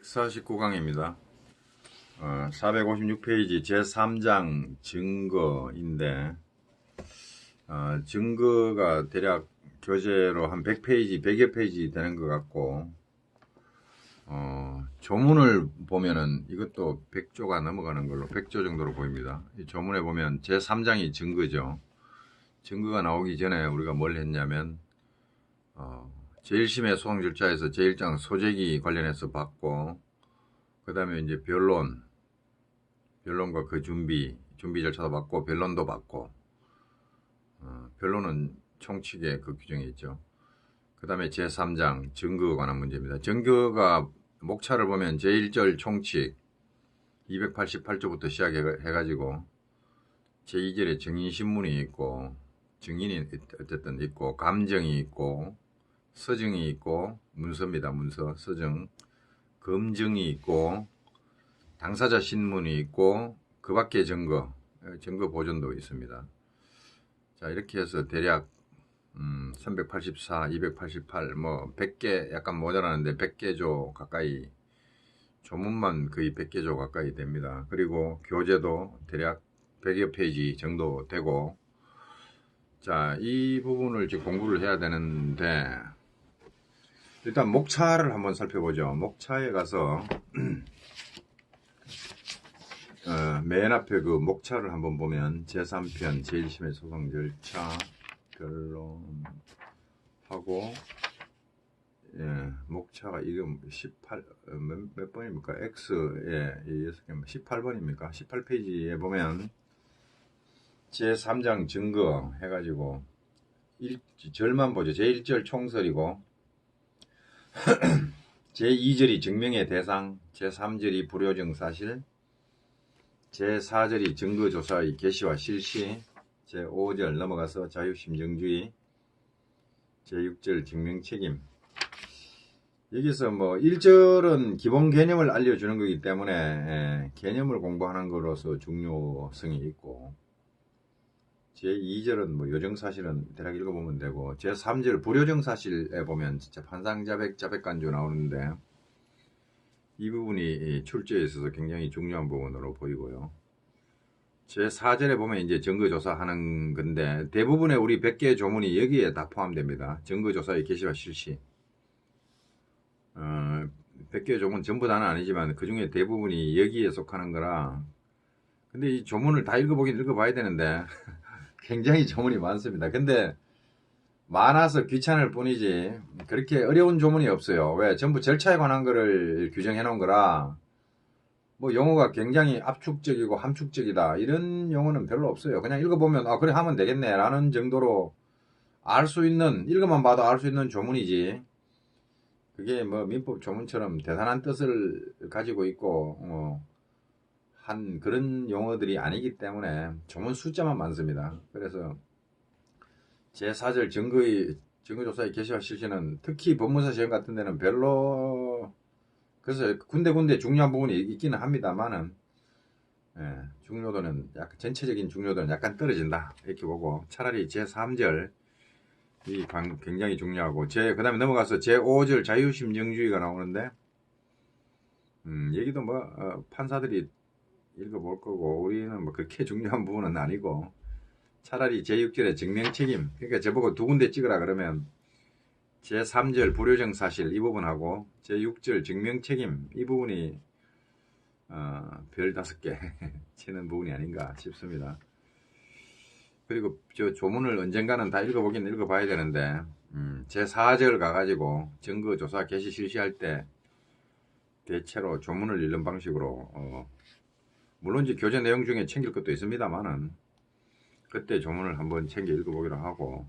149강입니다. 456페이지 제3장 증거인데 증거가 대략 교재로 한 100페이지, 100여 페이지 되는 것 같고 조문을 보면은 이것도 100조가 넘어가는 걸로 100조 정도로 보입니다. 이 조문에 보면 제3장이 증거죠. 증거가 나오기 전에 우리가 뭘 했냐면 제1심의 소송 절차에서 제1장 소재기 관련해서 봤고, 그 다음에 이제 변론과 그 준비 절차도 봤고, 변론도 봤고, 변론은 총칙의 그 규정이 있죠. 그 다음에 제3장 증거에 관한 문제입니다. 증거가 목차를 보면 제1절 총칙 288조부터 시작해가지고 제2절에 증인신문이 있고, 증인이 어쨌든 있고, 감정이 있고, 서증이 있고, 문서입니다. 문서, 서증, 검증이 있고, 당사자 신문이 있고, 그 밖의 증거 보존도 있습니다. 자, 이렇게 해서 대략 384, 288, 뭐 100개 약간 모자라는데 100개조 가까이, 조문만 거의 100개조 가까이 됩니다. 그리고 교재도 대략 100여 페이지 정도 되고, 자, 이 부분을 이제 공부를 해야 되는데, 일단 목차를 한번 살펴보죠. 목차에 가서 맨 앞에 그 목차를 한번 보면 제3편 제1심의 소송 절차 변론하고, 목차가 이거 18 몇 번입니까? X에 18번입니까? 18페이지에 보면 제3장 증거 해가지고 절만 보죠. 제1절 총설이고, 제2절이 증명의 대상, 제3절이 불효증 사실, 제4절이 증거조사의 개시와 실시, 제5절 넘어가서 자유심정주의, 제6절 증명책임. 여기서 뭐 1절은 기본 개념을 알려주는 거기 때문에 개념을 공부하는 것으로서 중요성이 있고, 제2절은 뭐 요정사실은 대략 읽어보면 되고, 제3절 불효정사실에 보면 진짜 판상자백, 자백간주 나오는데, 이 부분이 출제에 있어서 굉장히 중요한 부분으로 보이고요. 제4절에 보면 이제 증거조사하는 건데, 대부분의 우리 100개의 조문이 여기에 다 포함됩니다. 증거조사의 개시와 실시. 100개의 조문 전부 다는 아니지만 그 중에 대부분이 여기에 속하는 거라. 근데 이 조문을 다 읽어보긴 읽어봐야 되는데 굉장히 조문이 많습니다. 근데 많아서 귀찮을 뿐이지 그렇게 어려운 조문이 없어요. 왜? 전부 절차에 관한 거를 규정해 놓은 거라, 뭐 용어가 굉장히 압축적이고 함축적이다 이런 용어는 별로 없어요. 그냥 읽어보면 그래 하면 되겠네 라는 정도로 알 수 있는, 읽어만 봐도 알 수 있는 조문이지, 그게 뭐 민법 조문처럼 대단한 뜻을 가지고 있고 한 그런 용어들이 아니기 때문에 조문 숫자만 많습니다. 그래서 제4절 증거조사의 개시와 실시는 특히 법무사 시험 같은 데는 별로, 그래서 군데군데 중요한 부분이 있기는 합니다만은, 중요도는 약간, 전체적인 중요도는 약간 떨어진다 이렇게 보고, 차라리 제3절 이 굉장히 중요하고, 그 다음에 넘어가서 제5절 자유심정주의가 나오는데, 여기도 뭐 판사들이 읽어볼 거고 우리는 뭐 그렇게 중요한 부분은 아니고, 차라리 제6절의 증명책임, 그러니까 저보고 두 군데 찍으라 그러면 제3절 불효정 사실 이 부분하고 제6절 증명책임 이 부분이 별 5개 치는 부분이 아닌가 싶습니다. 그리고 저 조문을 언젠가는 다 읽어보긴 읽어봐야 되는데, 제4절 가가지고 증거조사 개시 실시할 때 대체로 조문을 읽는 방식으로, 물론 이제 교재 내용 중에 챙길 것도 있습니다만은 그때 조문을 한번 챙겨 읽어보기로 하고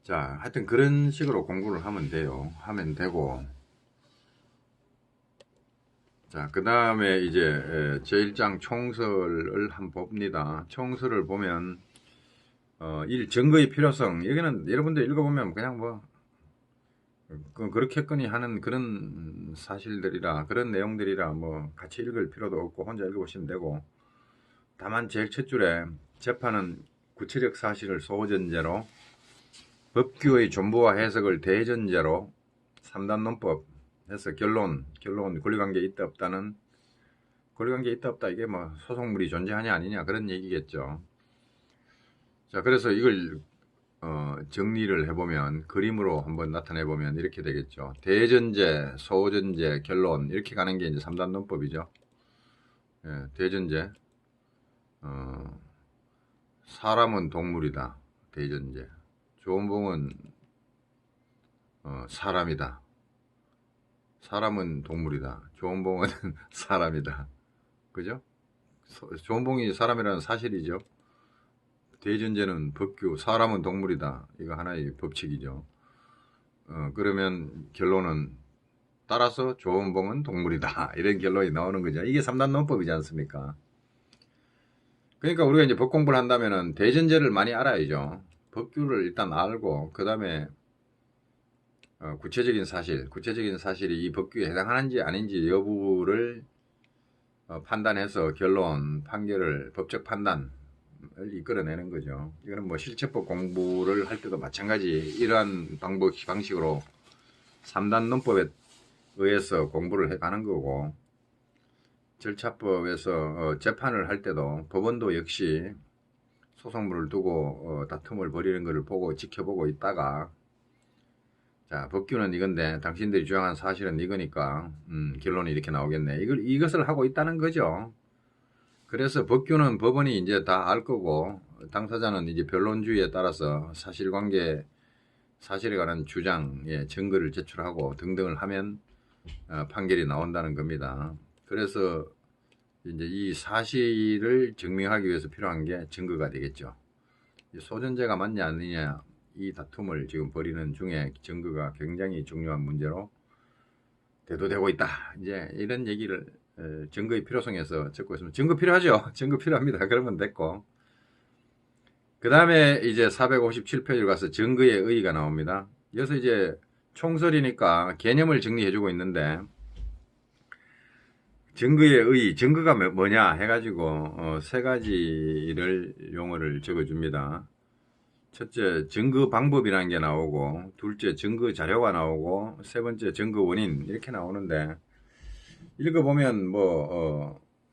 자, 하여튼 그런 식으로 공부를 하면 되고, 자, 그 다음에 이제 제1장 총설을 한번 봅니다. 총설을 보면 증거의 필요성, 여기는 여러분들 읽어보면 그냥 뭐 그렇겠거니 하는 그런 사실들이라, 그런 내용들이라 뭐 같이 읽을 필요도 없고 혼자 읽어보시면 되고, 다만 제일 첫 줄에 재판은 구체적 사실을 소전제로, 법규의 존부와 해석을 대전제로, 3단 논법 해서 결론 권리관계 있다 없다는, 권리관계 있다 없다 이게 뭐 소송물이 존재하냐 아니냐 그런 얘기겠죠. 자, 그래서 이걸 정리를 해보면, 그림으로 한번 나타내보면 이렇게 되겠죠. 대전제, 소전제, 결론 이렇게 가는 게 이제 3단 논법이죠. 예, 대전제, 사람은 동물이다. 대전제. 조은봉은 사람이다. 사람은 동물이다. 조은봉은 사람이다. 그죠? 조은봉이 사람이라는 사실이죠. 대전제는 법규, 사람은 동물이다. 이거 하나의 법칙이죠. 그러면 결론은 따라서 조은봉은 동물이다. 이런 결론이 나오는 거죠. 이게 3단 논법이지 않습니까? 그러니까 우리가 이제 법 공부를 한다면은 대전제를 많이 알아야죠. 법규를 일단 알고, 그 다음에 구체적인 사실이 이 법규에 해당하는지 아닌지 여부를 판단해서 결론, 판결을, 법적 판단을 이끌어내는 거죠. 이거는 뭐 실체법 공부를 할 때도 마찬가지 이러한 방식으로 3단 논법에 의해서 공부를 해가는 거고, 절차법에서 재판을 할 때도 법원도 역시 소송물을 두고 다툼을 벌이는 것을 보고 지켜보고 있다가, 자, 법규는 이건데 당신들이 주장한 사실은 이거니까 결론이 이렇게 나오겠네. 이것을 하고 있다는 거죠. 그래서 법규는 법원이 이제 다 알 거고, 당사자는 이제 변론주의에 따라서 사실관계, 사실에 관한 주장에 증거를 제출하고 등등을 하면 판결이 나온다는 겁니다. 그래서 이제 이 사실을 증명하기 위해서 필요한 게 증거가 되겠죠. 소전제가 맞냐 아니냐 이 다툼을 지금 벌이는 중에 증거가 굉장히 중요한 문제로 대두되고 있다. 이제 이런 얘기를 증거의 필요성에서 적고 있으면, 증거 필요하죠. 증거 필요합니다. 그러면 됐고, 그 다음에 이제 457페이지로 가서 증거의 의의가 나옵니다. 여기서 이제 총설이니까 개념을 정리해주고 있는데, 증거의 의의, 증거가 뭐냐 해가지고 세 가지를 용어를 적어줍니다. 첫째, 증거 방법이라는 게 나오고, 둘째, 증거 자료가 나오고, 세 번째, 증거 원인 이렇게 나오는데, 읽어보면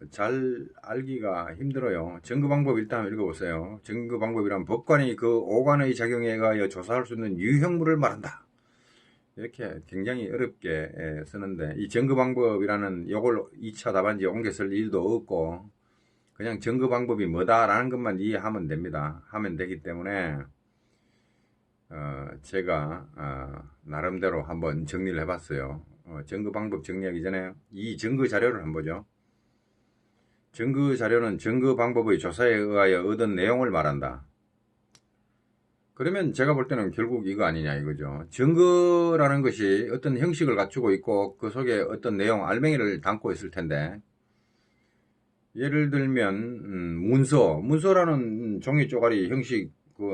잘 알기가 힘들어요. 증거 방법 일단 읽어보세요. 증거 방법이란 법관이 그 오관의 작용에 의하여 조사할 수 있는 유형물을 말한다. 이렇게 굉장히 어렵게 쓰는데, 이 증거 방법이라는 요걸 2차 답안지에 옮겨 쓸 일도 없고, 그냥 증거 방법이 뭐다라는 것만 이해하면 됩니다. 하면 되기 때문에 제가 나름대로 한번 정리를 해봤어요. 증거 방법 정리하기 전에 이 증거 자료를 한번 보죠. 증거 자료는 증거 방법의 조사에 의하여 얻은 내용을 말한다. 그러면 제가 볼 때는 결국 이거 아니냐 이거죠. 증거라는 것이 어떤 형식을 갖추고 있고 그 속에 어떤 내용, 알맹이를 담고 있을 텐데, 예를 들면 문서라는 종이 쪼가리 형식,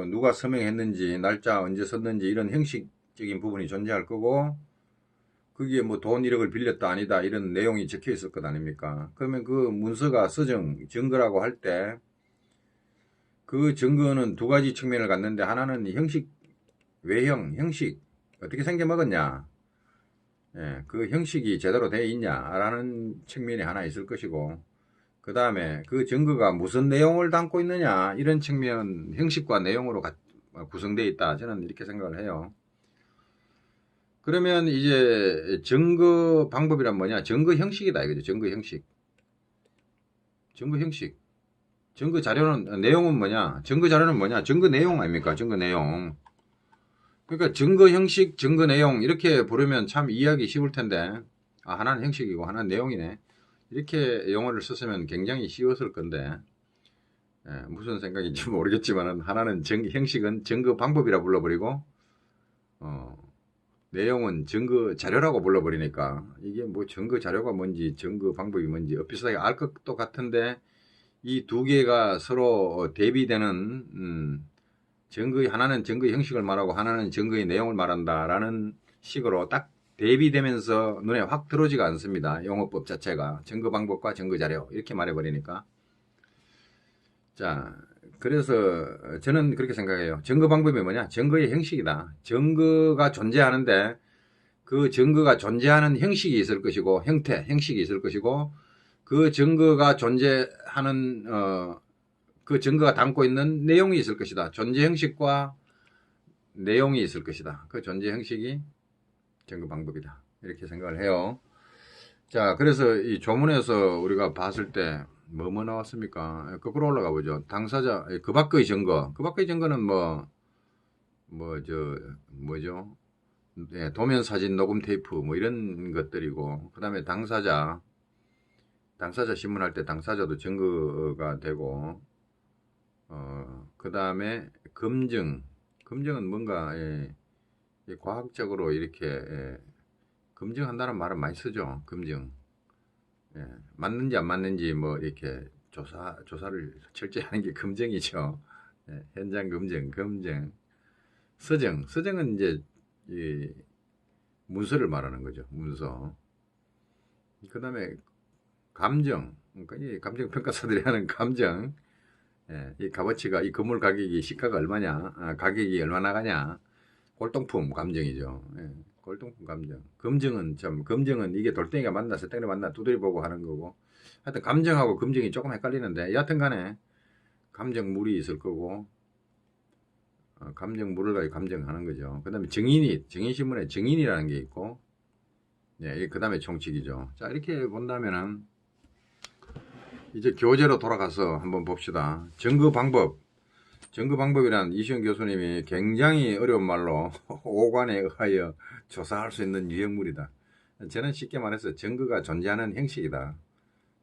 누가 서명했는지, 날짜 언제 썼는지 이런 형식적인 부분이 존재할 거고, 거기에 뭐 돈 1억을 빌렸다 아니다 이런 내용이 적혀 있을 것 아닙니까? 그러면 그 문서가 증거라고 할 때 그 증거는 두 가지 측면을 갖는데, 하나는 형식, 외형, 형식 어떻게 생겨먹었냐, 그 형식이 제대로 되어 있냐라는 측면이 하나 있을 것이고, 그 다음에 그 증거가 무슨 내용을 담고 있느냐, 이런 측면, 형식과 내용으로 구성되어 있다, 저는 이렇게 생각을 해요. 그러면 이제 증거 방법이란 뭐냐, 증거 형식이다 이거죠. 증거 형식. 증거 자료는, 내용은 뭐냐, 증거 자료는 뭐냐, 증거 내용 아닙니까? 증거 내용. 그러니까 증거 형식, 증거 내용 이렇게 부르면 참 이해하기 쉬울 텐데, 하나는 형식이고 하나는 내용이네, 이렇게 용어를 썼으면 굉장히 쉬웠을 건데, 무슨 생각인지 모르겠지만 하나는 형식은 증거 방법이라 불러버리고 내용은 증거 자료라고 불러버리니까, 이게 뭐 증거 자료가 뭔지 증거 방법이 뭔지 비슷하게 알 것도 같은데, 이 두 개가 서로 대비되는, 하나는 증거 형식을 말하고 하나는 증거의 내용을 말한다라는 식으로 딱 대비되면서 눈에 확 들어오지가 않습니다. 용어법 자체가 증거 방법과 증거 자료 이렇게 말해버리니까. 자, 그래서 저는 그렇게 생각해요. 증거 방법이 뭐냐? 증거의 형식이다. 증거가 존재하는데 그 증거가 존재하는 형식이 있을 것이고 형식이 있을 것이고 그 증거가 존재하는 그 증거가 담고 있는 내용이 있을 것이다. 존재 형식과 내용이 있을 것이다. 그 존재 형식이 증거 방법이다. 이렇게 생각을 해요. 자, 그래서 이 조문에서 우리가 봤을 때 뭐 나왔습니까? 거꾸로 올라가 보죠. 당사자 그 밖의 증거. 그 밖의 증거는 뭐죠? 예, 도면 사진 녹음 테이프 뭐 이런 것들이고, 그 다음에 당사자 신문할 때 당사자도 증거가 되고, 그 다음에 검증은 뭔가 과학적으로 이렇게 검증한다는 말은 많이 쓰죠. 검증. 예, 맞는지 안 맞는지 뭐 이렇게 조사를 철저히 하는 게 검증이죠. 예, 현장 검증. 서정은 이제 이 문서를 말하는 거죠. 문서. 그 다음에 감정. 그러니까 이 감정 평가사들이 하는 감정. 예, 이 값어치가 이 건물 가격이 시가가 얼마냐, 가격이 얼마 나가냐. 골동품 감정이죠. 예, 골동품 감정. 검증은 이게 돌덩이가 맞나 새덩이가 맞나 두드려 보고 하는 거고. 하여튼 감정하고 검증이 조금 헷갈리는데 여하튼 간에 감정물이 있을 거고, 감정물을 가지고 감정하는 거죠. 그 다음에 증인신문에 증인이라는 게 있고, 예, 그 다음에 총칙이죠. 자, 이렇게 본다면은 이제 교재로 돌아가서 한번 봅시다. 증거 방법이란 이시영 교수님이 굉장히 어려운 말로 오관에 의하여 조사할 수 있는 유형물이다. 저는 쉽게 말해서 증거가 존재하는 형식이다.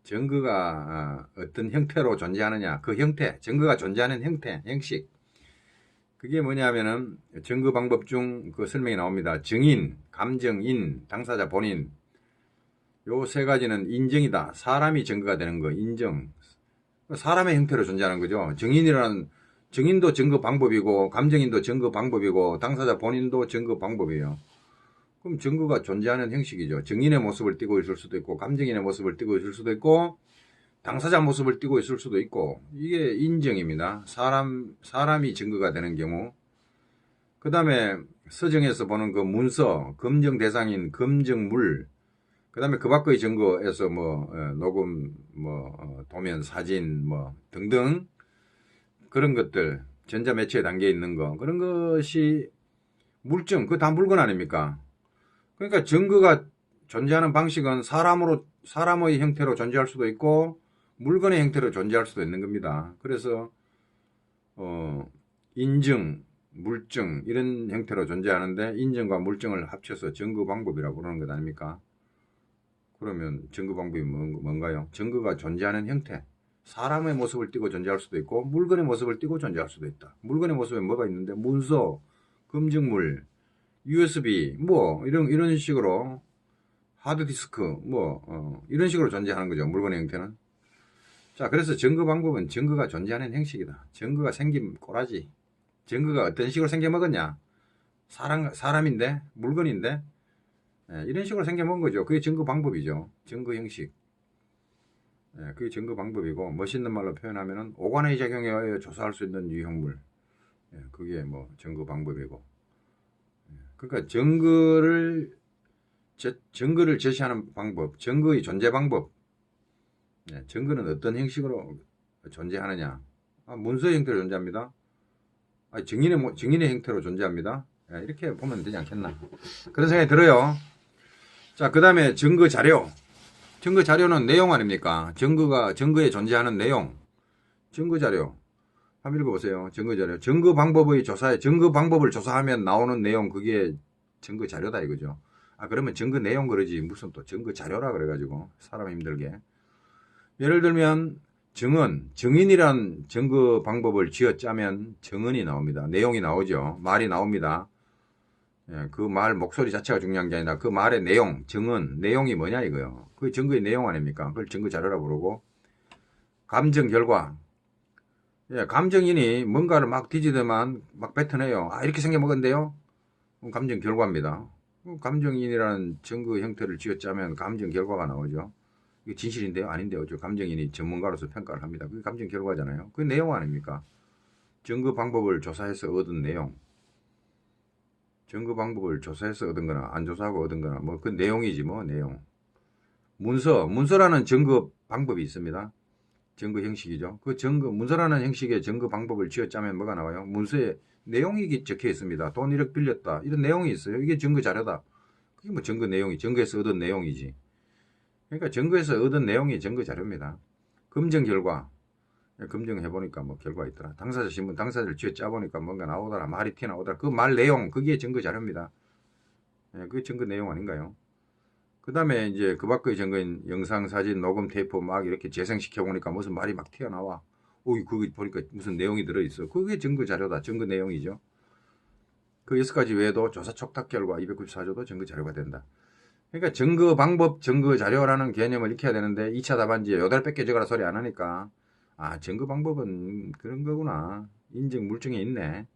증거가 어떤 형태로 존재하느냐, 그 형태, 증거가 존재하는 형태, 형식. 그게 뭐냐면은 증거 방법 중 그 설명이 나옵니다. 증인, 감정인, 당사자 본인. 요 세 가지는 인정이다. 사람이 증거가 되는 거, 인정. 사람의 형태로 존재하는 거죠. 증인도 증거 방법이고, 감정인도 증거 방법이고, 당사자 본인도 증거 방법이에요. 그럼 증거가 존재하는 형식이죠. 증인의 모습을 띠고 있을 수도 있고, 감정인의 모습을 띠고 있을 수도 있고, 당사자 모습을 띠고 있을 수도 있고, 이게 인정입니다. 사람이 증거가 되는 경우. 그 다음에 서정에서 보는 그 문서, 검증 대상인 검증물, 그 다음에 그 밖의 증거에서 녹음, 도면, 사진, 등등, 그런 것들, 전자매체에 담겨 있는 거, 그런 것이 물증, 그거 다 물건 아닙니까? 그러니까 증거가 존재하는 방식은 사람의 형태로 존재할 수도 있고, 물건의 형태로 존재할 수도 있는 겁니다. 그래서, 인증, 물증, 이런 형태로 존재하는데, 인증과 물증을 합쳐서 증거 방법이라고 부르는 것 아닙니까? 그러면 증거 방법이 뭔가요? 증거가 존재하는 형태. 사람의 모습을 띠고 존재할 수도 있고 물건의 모습을 띠고 존재할 수도 있다. 물건의 모습에 뭐가 있는데 문서, 검증물, USB 이런 식으로 하드디스크 이런 식으로 존재하는 거죠. 물건의 형태는. 자, 그래서 증거 방법은 증거가 존재하는 형식이다. 증거가 생긴 꼬라지. 증거가 어떤 식으로 생겨먹었냐? 사람인데 물건인데 이런 식으로 생겨먹은 거죠. 그게 증거 방법이죠. 증거 형식. 그게 증거 방법이고, 멋있는 말로 표현하면은 오관의 작용에 의하여 조사할 수 있는 유형물. 그게 증거 방법이고. 그러니까 증거를 제시하는 방법, 증거의 존재 방법. 증거는 어떤 형식으로 존재하느냐? 문서의 형태로 존재합니다. 증인의 형태로 존재합니다. 이렇게 보면 되지 않겠나? 그런 생각이 들어요. 자, 그 다음에 증거 자료. 증거 자료는 내용 아닙니까? 증거에 존재하는 내용. 증거 자료. 한번 읽어보세요. 증거 자료. 증거 방법을 조사하면 나오는 내용, 그게 증거 자료다 이거죠. 그러면 증거 내용 그러지. 무슨 또 증거 자료라 그래가지고. 사람 힘들게. 예를 들면, 증인이란 증거 방법을 쥐어짜면 증언이 나옵니다. 내용이 나오죠. 말이 나옵니다. 그 말 목소리 자체가 중요한 게 아니라 그 말의 내용, 내용이 뭐냐 이거요. 그 증거의 내용 아닙니까? 그걸 증거 자료라고 부르고. 감정 결과. 감정인이 뭔가를 막 뒤지더만 막 뱉어내요. 이렇게 생겨먹었는데요? 감정 결과입니다. 감정인이라는 증거 형태를 쥐어짜면 감정 결과가 나오죠. 이게 진실인데요? 아닌데요? 감정인이 전문가로서 평가를 합니다. 그게 감정 결과잖아요. 그 내용 아닙니까? 증거 방법을 조사해서 얻은 내용. 증거 방법을 조사해서 얻은 거나 안 조사하고 얻은 거나 뭐 그 내용이지 뭐 내용. 문서라는 증거 방법이 있습니다. 증거 형식이죠. 그 문서라는 형식의 증거 방법을 쥐어짜면 뭐가 나와요? 문서에 내용이 적혀 있습니다. 돈 1억 빌렸다. 이런 내용이 있어요. 이게 증거 자료다. 그게 뭐 증거 내용이, 증거에서 얻은 내용이지. 그러니까 증거에서 얻은 내용이 증거 자료입니다. 검증 결과. 검증해보니까 뭐 결과가 있더라. 당사자 신문, 당사자를 쥐어짜보니까 뭔가 나오더라. 말이 튀어나오더라. 그 말 내용, 그게 증거 자료입니다. 그게 증거 내용 아닌가요? 그 다음에 이제 그 밖의 증거인 영상, 사진, 녹음, 테이프 막 이렇게 재생시켜보니까 무슨 말이 막 튀어나와. 그거 보니까 무슨 내용이 들어있어. 그게 증거 자료다. 증거 내용이죠. 그 6가지 외에도 조사 촉탁 결과 294조도 증거 자료가 된다. 그러니까 증거 방법, 증거 자료라는 개념을 익혀야 되는데 2차 답안지에 요달 뺏겨 적어라 소리 안 하니까 증거 방법은 그런 거구나. 인증 물증에 있네.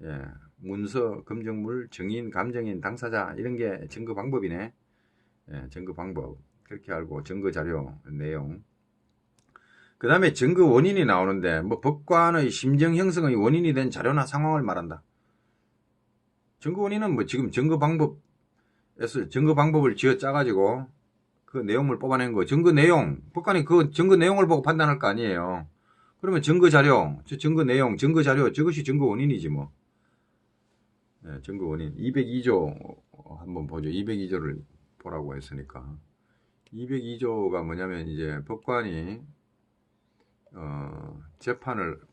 예, 문서, 검증물, 증인, 감정인, 당사자 이런 게 증거 방법이네. 예, 증거 방법 그렇게 알고 증거 자료 내용. 그 다음에 증거 원인이 나오는데 뭐 법관의 심정 형성의 원인이 된 자료나 상황을 말한다. 증거 원인은 뭐 지금 증거 방법을 쥐어 짜가지고 그 내용을 뽑아낸 거. 증거 내용. 법관이 그 증거 내용을 보고 판단할 거 아니에요. 그러면 증거 자료, 증거 내용, 증거 자료, 저것이 증거 원인이지 뭐. 네, 증거 원인. 202조 한번 보죠. 202조를 보라고 했으니까. 202조가 뭐냐면 이제 법관이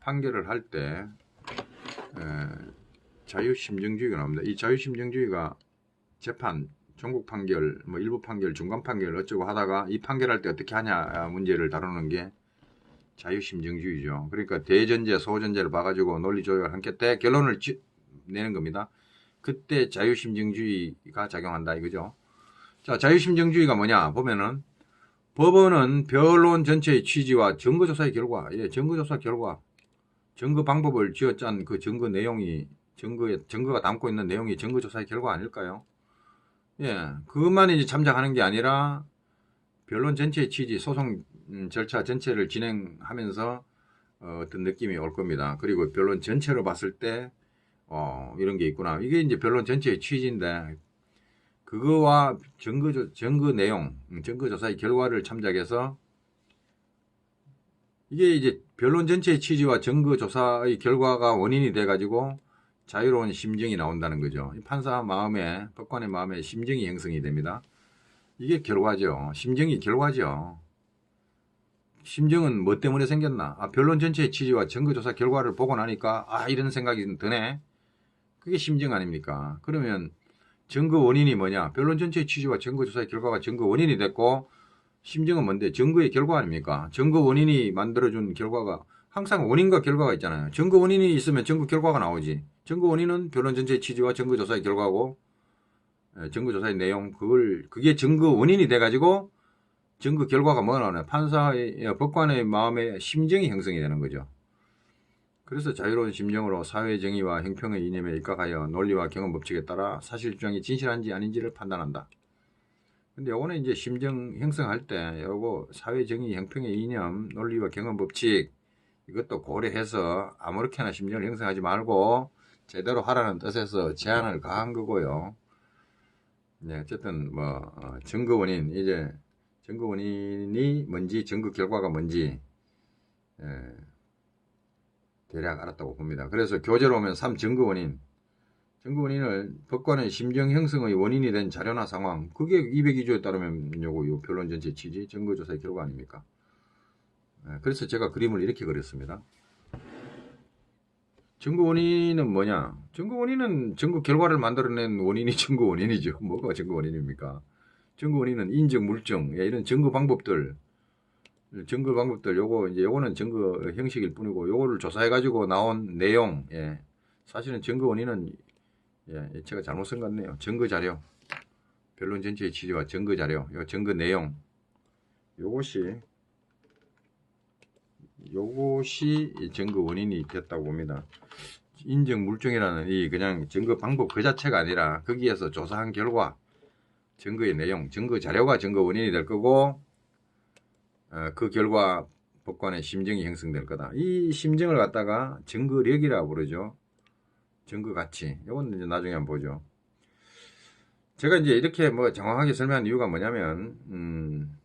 판결을 할 때 자유심증주의가 나옵니다. 이 자유심증주의가 재판, 전국 판결, 뭐 일부 판결, 중간 판결 어쩌고 하다가 이 판결할 때 어떻게 하냐 문제를 다루는 게 자유심증주의죠. 그러니까 대전제, 소전제를 봐가지고 논리조약을 한 끝에 결론을 내는 겁니다. 그때 자유심증주의가 작용한다 이거죠. 자, 자유심증주의가 뭐냐 보면은 법원은 변론 전체의 취지와 증거조사의 결과, 증거조사 결과, 증거 방법을 쥐어짠 그 증거 내용이 증거가 담고 있는 내용이 증거조사의 결과 아닐까요? 그것만 이제 참작하는 게 아니라 변론 전체의 취지, 소송 절차 전체를 진행하면서 어떤 느낌이 올 겁니다. 그리고 변론 전체로 봤을 때 이런 게 있구나. 이게 이제 변론 전체의 취지인데 그거와 증거 내용, 증거조사의 결과를 참작해서 이게 이제 변론 전체의 취지와 증거조사의 결과가 원인이 돼가지고 자유로운 심증이 나온다는 거죠. 판사 마음에, 법관의 마음에 심증이 형성이 됩니다. 이게 결과죠. 심증이 결과죠. 심증은 뭐 때문에 생겼나? 변론 전체의 취지와 증거조사 결과를 보고 나니까 이런 생각이 드네. 그게 심증 아닙니까? 그러면 증거 원인이 뭐냐? 변론 전체의 취지와 증거조사의 결과가 증거 원인이 됐고 심증은 뭔데? 증거의 결과 아닙니까? 증거 원인이 만들어준 결과가 항상 원인과 결과가 있잖아요. 증거 원인이 있으면 증거 결과가 나오지. 증거 원인은 변론 전체의 취지와 증거조사의 결과고 증거조사의 내용 그게 증거 원인이 돼가지고 증거 결과가 뭐가 나오냐? 법관의 마음에 심증이 형성이 되는 거죠. 그래서 자유로운 심정으로 사회정의와 형평의 이념에 입각하여 논리와 경험 법칙에 따라 사실 주장이 진실한지 아닌지를 판단한다. 근데 요거는 이제 심정 형성할 때 요거 사회정의, 형평의 이념, 논리와 경험 법칙 이것도 고려해서 아무렇게나 심정을 형성하지 말고 제대로 하라는 뜻에서 제한을 가한 거고요. 어쨌든 증거 원인 이제 증거 원인이 뭔지 증거 결과가 뭔지 대략 알았다고 봅니다. 그래서 교재로 오면 3 증거 원인. 증거 원인을 법관의 심정 형성의 원인이 된 자료나 상황. 그게 202조에 따르면 요 변론 전체 취지, 증거조사의 결과 아닙니까? 그래서 제가 그림을 이렇게 그렸습니다. 증거 원인은 뭐냐? 증거 원인은 증거 결과를 만들어낸 원인이 증거 원인이죠. 뭐가 증거 원인입니까? 증거 원인은 인증, 물증, 이런 증거 방법들, 요거는 증거 형식일 뿐이고, 요거를 조사해가지고 나온 내용, 사실은 증거 원인은, 제가 잘못 쓴 것 같네요. 증거 자료, 변론 전체의 취지와 증거 자료, 요 증거 내용, 요것이 증거 원인이 됐다고 봅니다. 인증 물증이라는 그냥 증거 방법 그 자체가 아니라 거기에서 조사한 결과, 증거의 내용, 증거 자료가 증거 원인이 될 거고, 그 결과 법관의 심증이 형성될 거다. 이 심증을 갖다가 증거력이라고 부르죠. 증거 가치. 이건 이제 나중에 한번 보죠. 제가 이제 이렇게 뭐 정확하게 설명한 이유가 뭐냐면,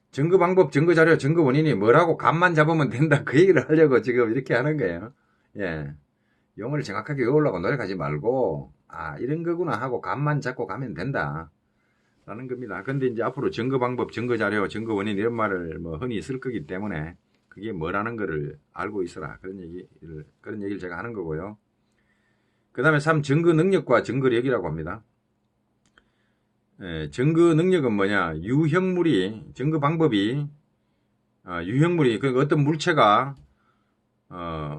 증거 방법, 증거 자료, 증거 원인이 뭐라고 감만 잡으면 된다. 그 얘기를 하려고 지금 이렇게 하는 거예요. 예. 용어를 정확하게 외우려고 노력하지 말고, 아, 이런 거구나 하고 감만 잡고 가면 된다. 라는 겁니다. 근데 이제 앞으로 증거 방법, 증거 자료, 증거 원인 이런 말을 뭐 흔히 쓸 거기 때문에 그게 뭐라는 거를 알고 있어라. 그런 얘기를 제가 하는 거고요. 그 다음에 3. 증거 능력과 증거력이라고 합니다. 예, 증거 능력은 뭐냐? 유형물이, 증거 방법이, 유형물이, 그러니까 어떤 물체가,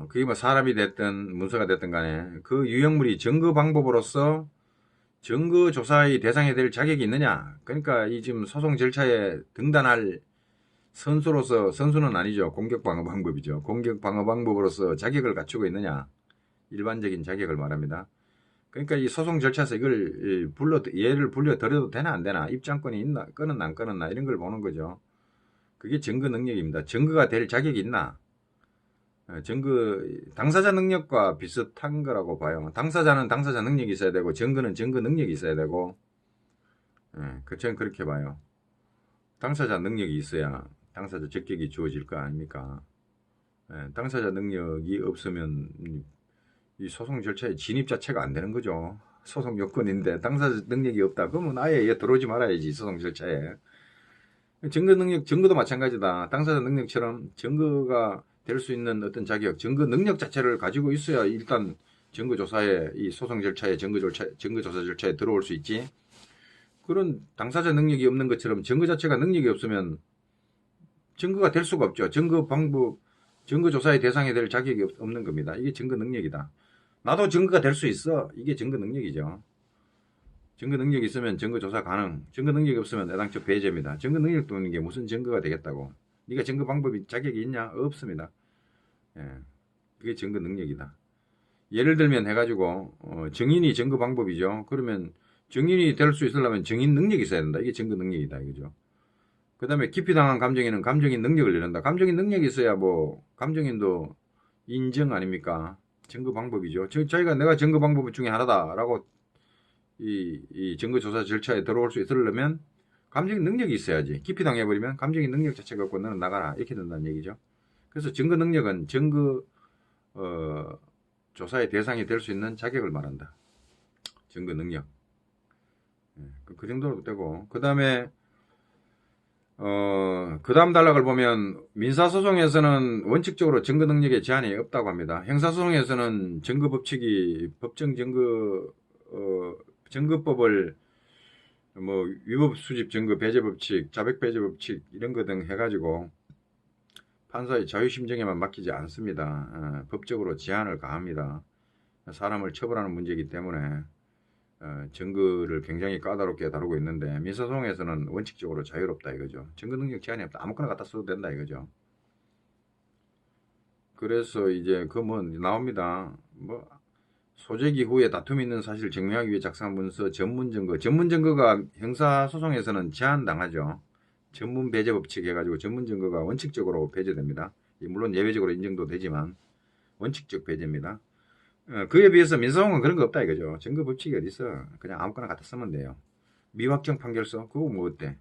그게 뭐 사람이 됐든 문서가 됐든 간에 그 유형물이 증거 방법으로서 증거 조사의 대상이 될 자격이 있느냐? 그러니까 이 지금 소송 절차에 등단할 선수로서, 선수는 아니죠. 공격 방어 방법이죠. 공격 방어 방법으로서 자격을 갖추고 있느냐? 일반적인 자격을 말합니다. 그러니까 이 소송 절차에서 이걸 얘를 불러들여도 되나 안 되나, 입장권이 있나, 끊었나 안 끊었나 이런 걸 보는 거죠. 그게 증거 능력입니다. 증거가 될 자격이 있나? 증거, 당사자 능력과 비슷한 거라고 봐요. 당사자는 당사자 능력이 있어야 되고, 증거는 증거 능력이 있어야 되고, 저는 그렇게 봐요. 당사자 능력이 있어야 당사자 적격이 주어질 거 아닙니까? 당사자 능력이 없으면 이 소송 절차에 진입 자체가 안 되는 거죠. 소송 요건인데 당사자 능력이 없다. 그러면 아예 들어오지 말아야지, 소송 절차에. 증거 능력, 증거도 마찬가지다. 당사자 능력처럼 증거가 될 수 있는 어떤 자격, 증거 능력 자체를 가지고 있어야 일단 증거조사에, 이 소송 절차에, 증거조사 절차에 들어올 수 있지. 그런 당사자 능력이 없는 것처럼 증거 자체가 능력이 없으면 증거가 될 수가 없죠. 증거 방법, 증거조사의 대상이 될 자격이 없는 겁니다. 이게 증거 능력이다. 나도 증거가 될 수 있어. 이게 증거 능력이죠. 증거 능력이 있으면 증거 조사 가능. 증거 능력이 없으면 애당초 배제입니다. 증거 능력도 없는 게 무슨 증거가 되겠다고. 네가 증거 방법이 자격이 있냐? 없습니다. 그게 증거 능력이다. 예를 들면 해가지고 증인이 증거 방법이죠. 그러면 증인이 될 수 있으려면 증인 능력이 있어야 된다. 이게 증거 능력이다. 이거죠. 그 다음에 깊이 당한 감정인은 감정인 능력을 이룬다. 감정인 능력이 있어야 뭐 감정인도 인정 아닙니까? 증거 방법이죠. 저희가 내가 증거 방법 중에 하나다라고 이 증거조사 절차에 들어올 수 있으려면 감정인 능력이 있어야지. 깊이 당해버리면 감정인 능력 자체가 없고 너는 나가라 이렇게 된다는 얘기죠. 그래서 증거 능력은 증거 조사의 대상이 될 수 있는 자격을 말한다. 증거 능력. 그 정도로 되고, 그 다음에 그 다음 단락을 보면 민사소송에서는 원칙적으로 증거 능력에 제한이 없다고 합니다. 형사소송에서는 증거 법칙이 법정 증거 증거법을 뭐 위법 수집 증거 배제 법칙, 자백 배제 법칙 이런 거 등 해가지고 판사의 자유심정에만 맡기지 않습니다. 법적으로 제한을 가합니다. 사람을 처벌하는 문제이기 때문에 증거를 굉장히 까다롭게 다루고 있는데 민사소송에서는 원칙적으로 자유롭다 이거죠. 증거 능력 제한이 없다. 아무거나 갖다 써도 된다 이거죠. 그래서 이제 그 뭐 나옵니다. 뭐 소재기 후에 다툼이 있는 사실을 증명하기 위해 작성한 문서 전문 증거. 전문 증거가 형사소송에서는 제한당하죠. 전문 배제 법칙 해가지고 전문 증거가 원칙적으로 배제됩니다. 물론 예외적으로 인정도 되지만 원칙적 배제입니다. 그에 비해서 민사소송은 그런 거 없다 이거죠. 증거 법칙이 어디 있어? 그냥 아무거나 갖다 쓰면 돼요. 미확정 판결서 그거 뭐 어때?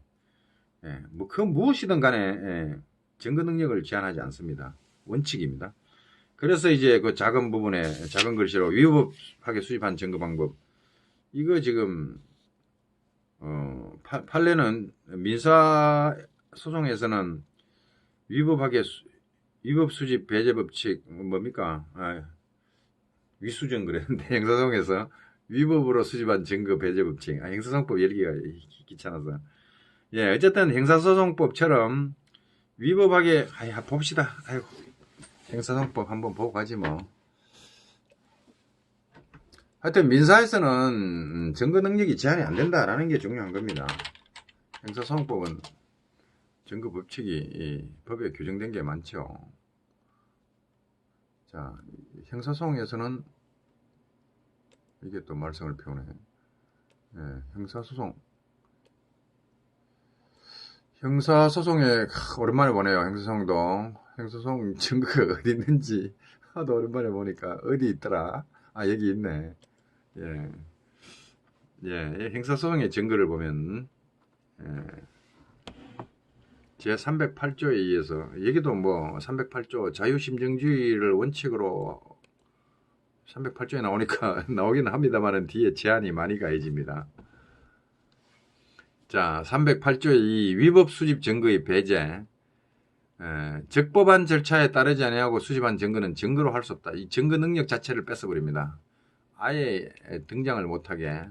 뭐 그 무엇이든 간에 증거 능력을 제한하지 않습니다. 원칙입니다. 그래서 이제 그 작은 부분에 작은 글씨로 위법하게 수집한 증거 방법 이거 지금 판례는 민사 소송에서는 위법 수집 배제 법칙 뭡니까? 위수정 그랬는데 형사소송에서 위법으로 수집한 증거 배제 법칙. 형사소송법 열기가 귀찮아서. 어쨌든 형사소송법처럼 위법하게 봅시다. 아이고. 형사소송법 한번 보고 가지 뭐. 하여튼 민사에서는 증거 능력이 제한이 안 된다라는 게 중요한 겁니다. 형사소송법은 증거 법칙이 법에 규정된 게 많죠. 자, 형사소송에서는 이게 또 말썽을 피우네. 형사소송에 오랜만에 보네요. 형사소송도. 형사소송 증거가 어디 있는지 하도 오랜만에 보니까 어디 있더라. 아, 여기 있네. 예. 예, 형사소송의 증거를 보면, 예, 제308조에 의해서, 여기도 뭐, 308조 자유심증주의를 원칙으로 308조에 나오니까, 나오기는 합니다만은 뒤에 제한이 많이 가해집니다. 자, 308조의 이 위법 수집 증거의 배제, 적법한 절차에 따르지 아니하고 수집한 증거는 증거로 할 수 없다. 이 증거 능력 자체를 뺏어버립니다. 아예 등장을 못하게,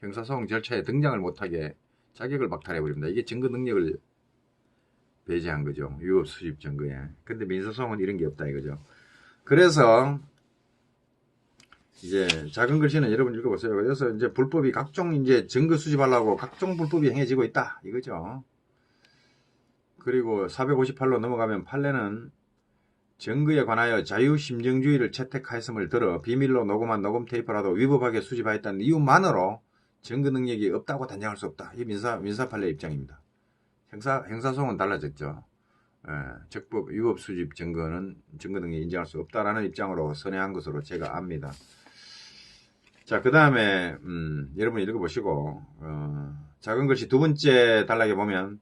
형사소송 절차에 등장을 못하게 자격을 박탈해버립니다. 이게 증거 능력을 배제한 거죠. 위법 수집 증거에. 근데 민사소송은 이런 게 없다 이거죠. 그래서 이제 작은 글씨는 여러분 읽어보세요. 그래서 이제 불법이 각종 이제 증거 수집하려고 각종 불법이 행해지고 있다 이거죠. 그리고 458로 넘어가면 판례는 증거에 관하여 자유심증주의를 채택하였음을 들어 비밀로 녹음한 녹음 테이프라도 위법하게 수집하였다는 이유만으로 증거 능력이 없다고 단정할 수 없다. 이 민사 판례 입장입니다. 형사소송은 달라졌죠. 적법 위법 수집 증거는 증거 능력이 인정할 수 없다라는 입장으로 선회한 것으로 제가 압니다. 자, 그 다음에 여러분 읽어보시고 작은 글씨 두 번째 단락에 보면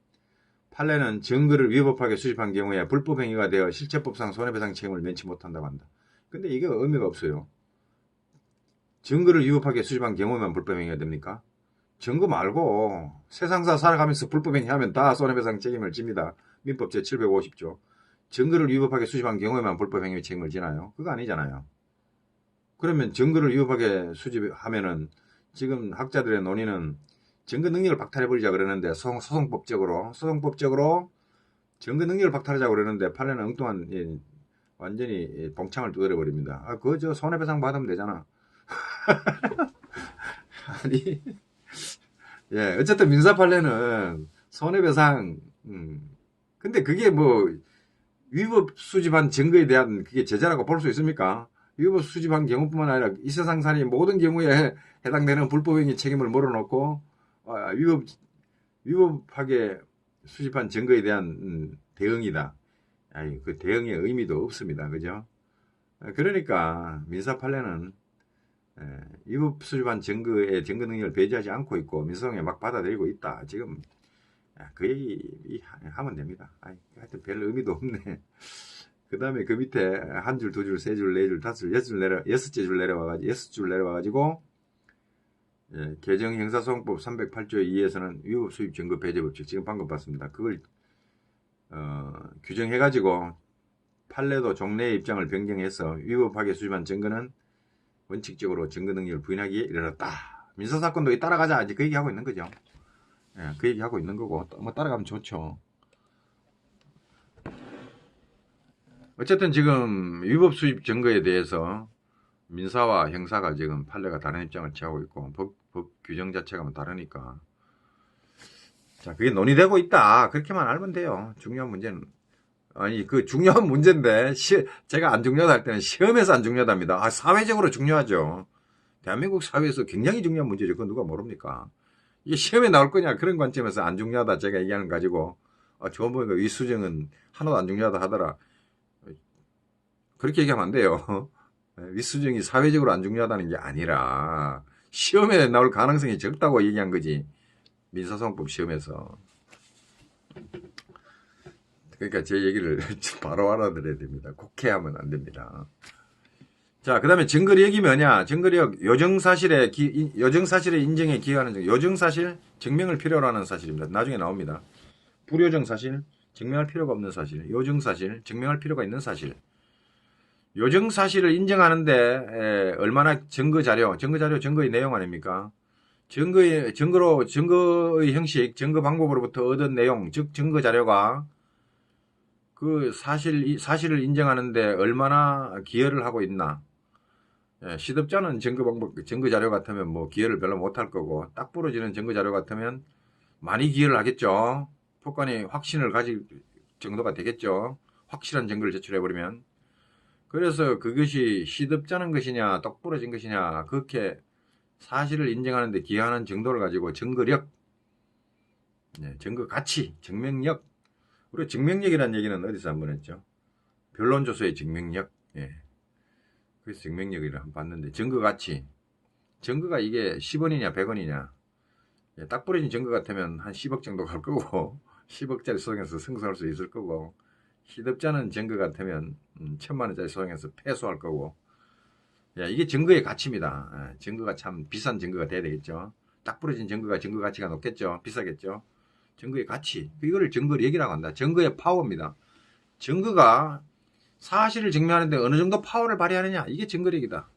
판례는 증거를 위법하게 수집한 경우에 불법 행위가 되어 실체법상 손해배상 책임을 면치 못한다고 한다. 근데 이게 의미가 없어요. 증거를 위법하게 수집한 경우에만 불법 행위가 됩니까? 증거 말고 세상사 살아가면서 불법 행위하면 다 손해배상 책임을 집니다. 민법 제750조. 증거를 위법하게 수집한 경우에만 불법 행위 책임을 지나요? 그거 아니잖아요. 그러면 증거를 위법하게 수집하면은 지금 학자들의 논의는 증거 능력을 박탈해버리자 그러는데 소송법적으로 증거 능력을 박탈하자고 그러는데 판례는 엉뚱한 완전히 봉창을 두드려버립니다. 아, 그거 저 손해배상 받으면 되잖아. 아니, 예, 어쨌든 민사 판례는 손해배상, 근데 그게 뭐 위법 수집한 증거에 대한 그게 제재라고 볼 수 있습니까? 위법 수집한 경우뿐만 아니라 이 세상산의 모든 경우에 해당되는 불법행위 책임을 몰아놓고 위법하게 수집한 증거에 대한 대응이다. 아니, 그 대응의 의미도 없습니다. 그죠? 그러니까 민사 판례는 위법 수집한 증거의 증거 능력을 배제하지 않고 있고 민사소송에 막 받아들이고 있다. 지금 그 얘기 하면 됩니다. 하여튼 별 의미도 없네. 그 다음에 그 밑에 한 줄, 두 줄, 세 줄, 네 줄, 다섯 줄, 여섯 줄 내려와가지고 개정 형사소송법 308조에 의해서는 위법 수입 증거 배제 법칙 지금 방금 봤습니다. 그걸 규정해가지고 판례도 종래의 입장을 변경해서 위법하게 수집한 증거는 원칙적으로 증거 능력을 부인하기에 이르렀다. 민사사건도 따라가자 이제 그 얘기하고 있는 거죠. 그 얘기하고 있는 거고 뭐 따라가면 좋죠. 어쨌든 지금 위법 수입 증거에 대해서 민사와 형사가 지금 판례가 다른 입장을 취하고 있고 법 규정 자체가 뭐 다르니까 자 그게 논의되고 있다 그렇게만 알면 돼요. 중요한 문제는 아니 그 중요한 문제인데 제가 안 중요하다 할 때는 시험에서 안 중요하답니다. 사회적으로 중요하죠. 대한민국 사회에서 굉장히 중요한 문제죠. 그건 누가 모릅니까? 이게 시험에 나올 거냐 그런 관점에서 안 중요하다 제가 얘기하는 거 가지고 저번 보니까 위수정은 하나도 안 중요하다 하더라. 그렇게 얘기하면 안 돼요. 위수정이 사회적으로 안 중요하다는 게 아니라 시험에 나올 가능성이 적다고 얘기한 거지. 민사소송법 시험에서. 그러니까 제 얘기를 바로 알아들어야 됩니다. 곡해하면 안 됩니다. 자, 그 다음에 증거력이 뭐냐? 증거력, 요정사실의 인정에 기여하는 증거. 요정사실, 증명을 필요로 하는 사실입니다. 나중에 나옵니다. 불요정사실, 증명할 필요가 없는 사실. 요정사실, 증명할 필요가 있는 사실. 요정사실을 인정하는데 얼마나 증거의 내용 아닙니까? 증거의 형식, 증거 방법으로부터 얻은 내용, 즉 증거 자료가 그 사실을 인정하는데 얼마나 기여를 하고 있나? 시덥잖은 증거 자료 같으면 뭐 기여를 별로 못할 거고 딱 부러지는 증거 자료 같으면 많이 기여를 하겠죠. 법관이 확신을 가질 정도가 되겠죠. 확실한 증거를 제출해버리면. 그래서 그것이 시덥잖은 것이냐 똑 부러진 것이냐 그렇게 사실을 인정하는데 기여하는 정도를 가지고 증거력, 증거 가치, 증명력. 우리가 증명력이라는 얘기는 어디서 한번 했죠? 변론조서의 증명력. 그래서 증명력을 한번 봤는데 증거 가치. 증거가 이게 10원이냐 100원이냐. 딱 부러진 증거 같으면 한 10억 정도 갈 거고 10억짜리 소송에서 승소할 수 있을 거고 시덥지 않은 증거 같으면 1000만원짜리 소송에서 패소할 거고. 이게 증거의 가치입니다. 증거가 참 비싼 증거가 돼야 되겠죠. 딱 부러진 증거가 증거 가치가 높겠죠. 비싸겠죠. 증거의 가치. 이거를 증거력이라고 한다. 증거의 파워입니다. 증거가 사실을 증명하는데 어느 정도 파워를 발휘하느냐. 이게 증거력이다.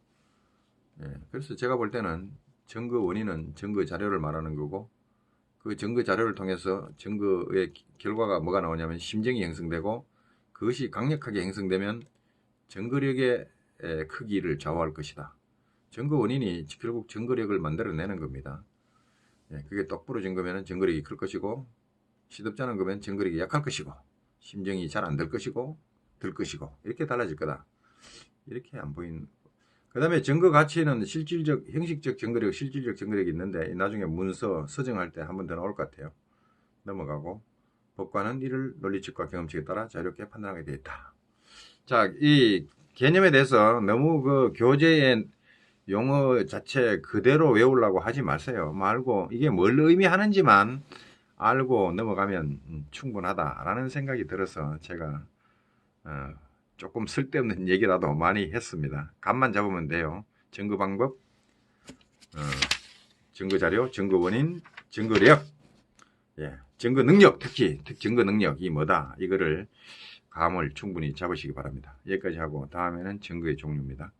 그래서 제가 볼 때는 증거 원인은 증거 자료를 말하는 거고 그 증거 자료를 통해서 증거의 결과가 뭐가 나오냐면 심정이 형성되고 그것이 강력하게 형성되면 증거력의 크기를 좌우할 것이다. 증거 원인이 결국 증거력을 만들어내는 겁니다. 그게 똑 부러진 거면 증거력이 클 것이고 시덥지 않은 거면 증거력이 약할 것이고 심정이 잘 안 될 것이고 들 것이고 이렇게 달라질 거다. 이렇게 안 보이는. 그 다음에 증거 가치는 실질적, 형식적 증거력, 실질적 증거력이 있는데 나중에 문서, 서정할 때 한 번 더 나올 것 같아요. 넘어가고 법관은 이를 논리칙과 경험칙에 따라 자유롭게 판단하게 되어 있다. 자, 이 개념에 대해서 너무 그 교재의 용어 자체 그대로 외우려고 하지 마세요. 말고 이게 뭘 의미하는지만 알고 넘어가면 충분하다라는 생각이 들어서 제가 조금 쓸데없는 얘기라도 많이 했습니다. 감만 잡으면 돼요. 증거 방법, 증거 자료, 증거 원인, 증거력, 증거 능력, 특히 증거 능력이 뭐다. 이거를 감을 충분히 잡으시기 바랍니다. 여기까지 하고 다음에는 증거의 종류입니다.